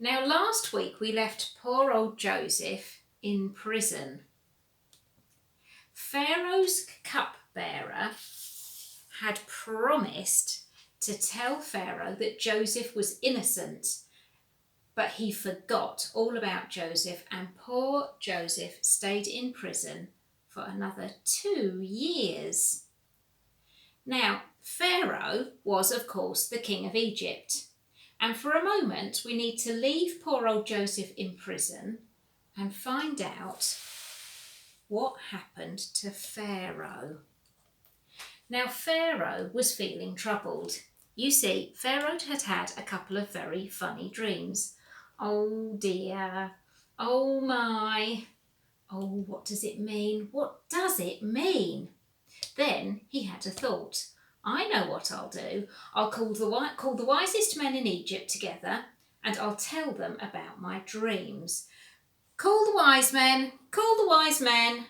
Now, last week we left poor old Joseph in prison. Pharaoh's cupbearer had promised to tell Pharaoh that Joseph was innocent, but he forgot all about Joseph, and poor Joseph stayed in prison for another 2 years. Now, Pharaoh was, of course, the king of Egypt. And for a moment, we need to leave poor old Joseph in prison and find out what happened to Pharaoh. Now, Pharaoh was feeling troubled. You see, Pharaoh had had a couple of very funny dreams. Oh dear, oh my, oh, what does it mean? What does it mean? Then he had a thought. I know what I'll do. I'll call the wisest men in Egypt together and I'll tell them about my dreams. Call the wise men, call the wise men.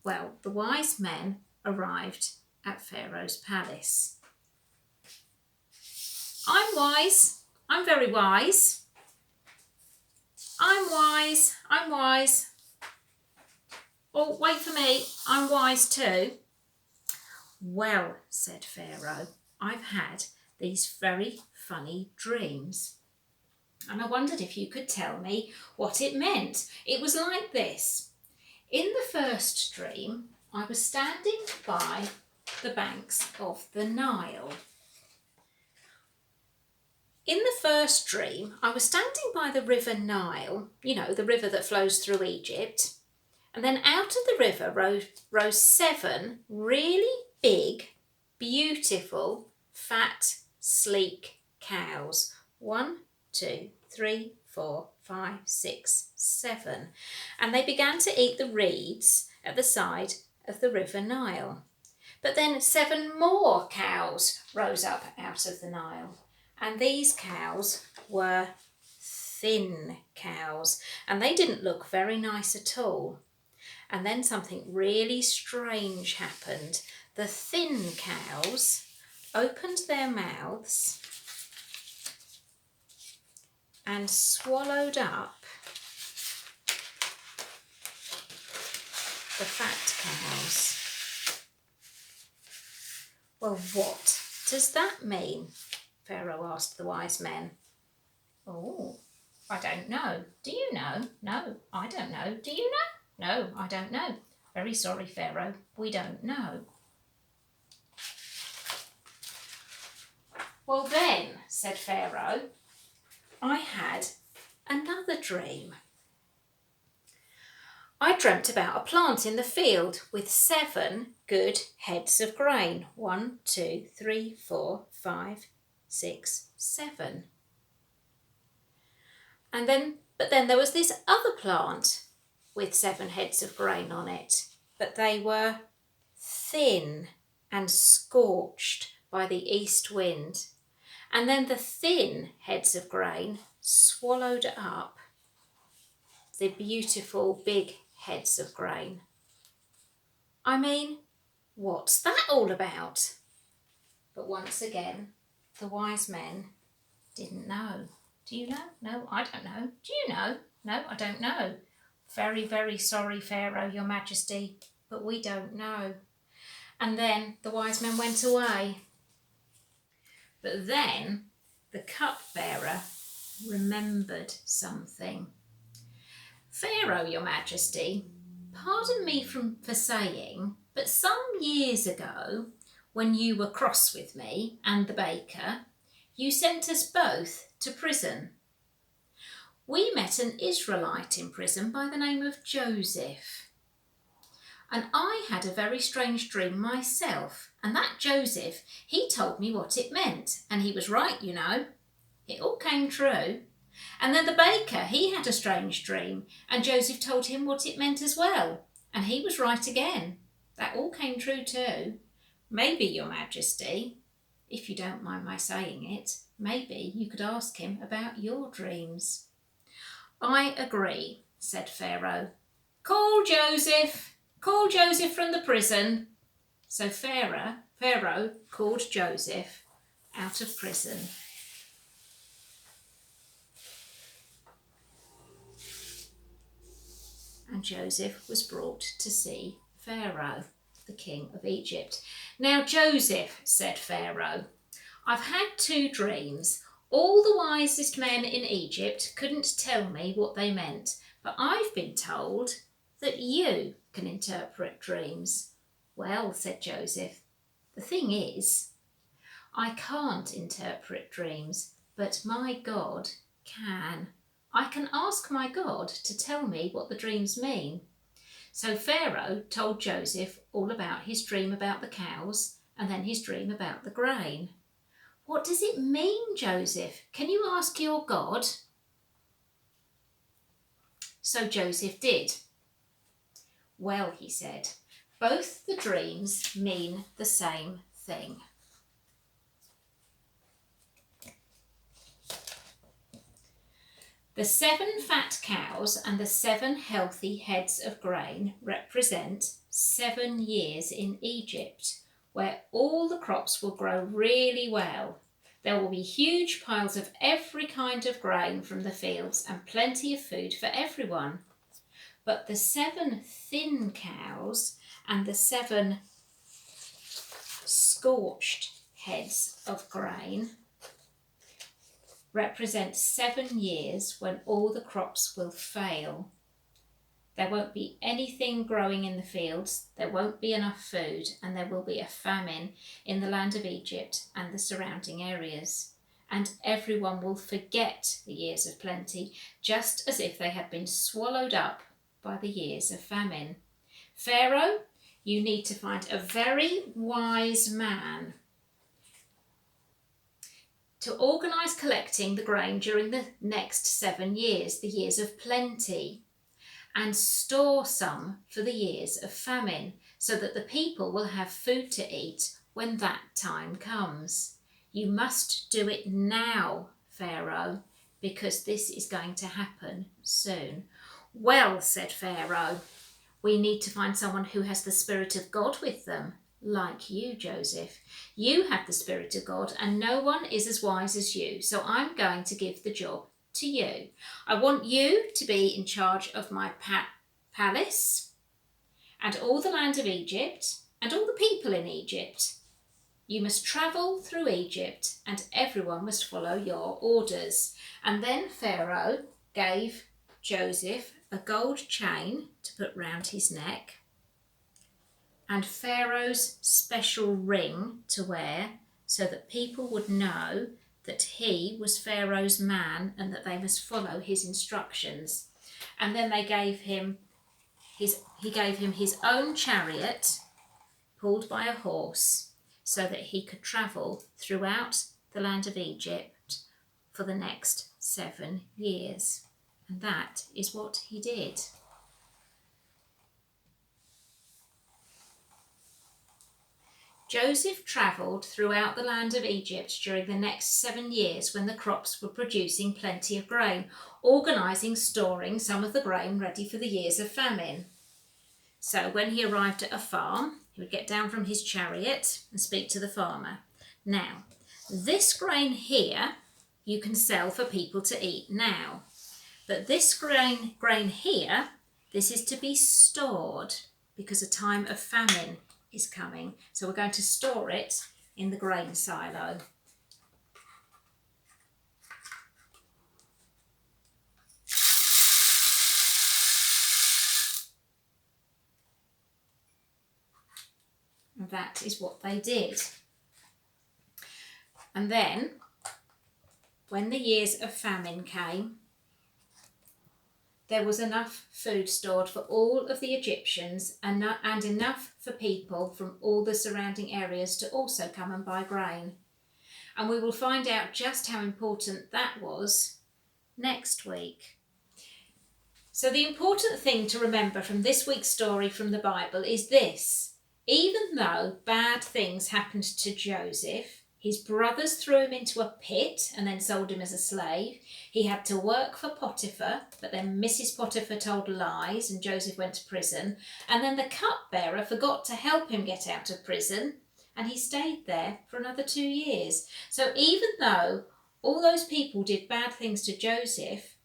Well, the wise men arrived at Pharaoh's palace. I'm wise. I'm very wise. I'm wise. I'm wise. Oh, wait for me. I'm wise too. Well, said Pharaoh, I've had these very funny dreams. And I wondered if you could tell me what it meant. It was like this. In the first dream, I was standing by the banks of the Nile. In the first dream, I was standing by the river Nile, you know, the river that flows through Egypt. And then out of the river rose 7 really big, beautiful, fat, sleek cows. 1, 2, 3, 4, 5, 6, 7. And they began to eat the reeds at the side of the river Nile. But then 7 more cows rose up out of the Nile. And these cows were thin cows. And they didn't look very nice at all. And then something really strange happened. The thin cows opened their mouths and swallowed up the fat cows. Well, what does that mean? Pharaoh asked the wise men. Oh, I don't know. Do you know? No, I don't know. Do you know? No, I don't know. Very sorry, Pharaoh. We don't know. Well then, said Pharaoh, I had another dream. I dreamt about a plant in the field with 7 good heads of grain. 1, 2, 3, 4, 5, 6, 7. But then there was this other plant with 7 heads of grain on it, but they were thin and scorched by the east wind. And then the thin heads of grain swallowed up the beautiful big heads of grain. I mean, what's that all about? But once again, the wise men didn't know. Do you know? No, I don't know. Do you know? No, I don't know. Very, very sorry, Pharaoh, Your Majesty, but we don't know. And then the wise men went away. But then the cupbearer remembered something. Pharaoh, Your Majesty, pardon me for saying, but some years ago, when you were cross with me and the baker, you sent us both to prison. We met an Israelite in prison by the name of Joseph. And I had a very strange dream myself. And that Joseph, he told me what it meant. And he was right, you know. It all came true. And then the baker, he had a strange dream. And Joseph told him what it meant as well. And he was right again. That all came true too. Maybe, Your Majesty, if you don't mind my saying it, maybe you could ask him about your dreams. I agree, said Pharaoh. Call Joseph. Call Joseph from the prison. So Pharaoh called Joseph out of prison. and Joseph was brought to see Pharaoh, the king of Egypt. Now Joseph, said Pharaoh, I've had 2 dreams. All the wisest men in Egypt couldn't tell me what they meant, but I've been told that you can interpret dreams. Well, said Joseph, the thing is, I can't interpret dreams, but my God can. I can ask my God to tell me what the dreams mean. So Pharaoh told Joseph all about his dream about the cows and then his dream about the grain. What does it mean, Joseph? Can you ask your God? So Joseph did. Well, he said, both the dreams mean the same thing. The 7 fat cows and the 7 healthy heads of grain represent 7 years in Egypt, where all the crops will grow really well. There will be huge piles of every kind of grain from the fields and plenty of food for everyone. But the 7 thin cows and the 7 scorched heads of grain represent 7 years when all the crops will fail. There won't be anything growing in the fields, there won't be enough food, and there will be a famine in the land of Egypt and the surrounding areas. And everyone will forget the years of plenty, just as if they had been swallowed up by the years of famine. Pharaoh, you need to find a very wise man to organise collecting the grain during the next 7 years, the years of plenty, and store some for the years of famine, so that the people will have food to eat when that time comes. You must do it now, Pharaoh, because this is going to happen soon. Well, said Pharaoh, we need to find someone who has the Spirit of God with them, like you, Joseph. You have the Spirit of God, and no one is as wise as you, so I'm going to give the job to you. I want you to be in charge of my palace and all the land of Egypt and all the people in Egypt. You must travel through Egypt and everyone must follow your orders. And then Pharaoh gave Joseph a gold chain to put round his neck and Pharaoh's special ring to wear so that people would know that he was Pharaoh's man and that they must follow his instructions. And then he gave him his own chariot pulled by a horse so that he could travel throughout the land of Egypt for the next 7 years. And that is what he did. Joseph travelled throughout the land of Egypt during the next 7 years when the crops were producing plenty of grain, organising, storing some of the grain ready for the years of famine. So when he arrived at a farm, he would get down from his chariot and speak to the farmer. Now, this grain here you can sell for people to eat now. But this grain here, this is to be stored because a time of famine is coming. So we're going to store it in the grain silo. And that is what they did. And then, when the years of famine came, there was enough food stored for all of the Egyptians and enough for people from all the surrounding areas to also come and buy grain. And we will find out just how important that was next week. So the important thing to remember from this week's story from the Bible is this. Even though bad things happened to Joseph, his brothers threw him into a pit and then sold him as a slave. He had to work for Potiphar, but then Mrs. Potiphar told lies and Joseph went to prison. And then the cupbearer forgot to help him get out of prison and he stayed there for another 2 years. So even though all those people did bad things to Joseph,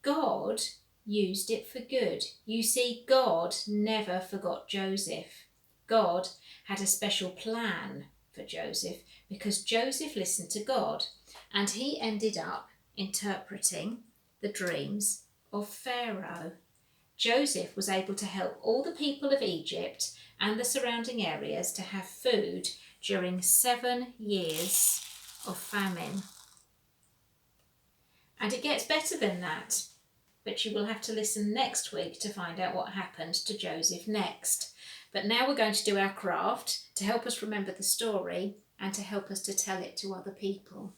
God used it for good. You see, God never forgot Joseph. God had a special plan for Joseph because Joseph listened to God, and he ended up interpreting the dreams of Pharaoh. Joseph was able to help all the people of Egypt and the surrounding areas to have food during 7 years of famine. And it gets better than that, but you will have to listen next week to find out what happened to Joseph next. But now we're going to do our craft to help us remember the story and to help us to tell it to other people.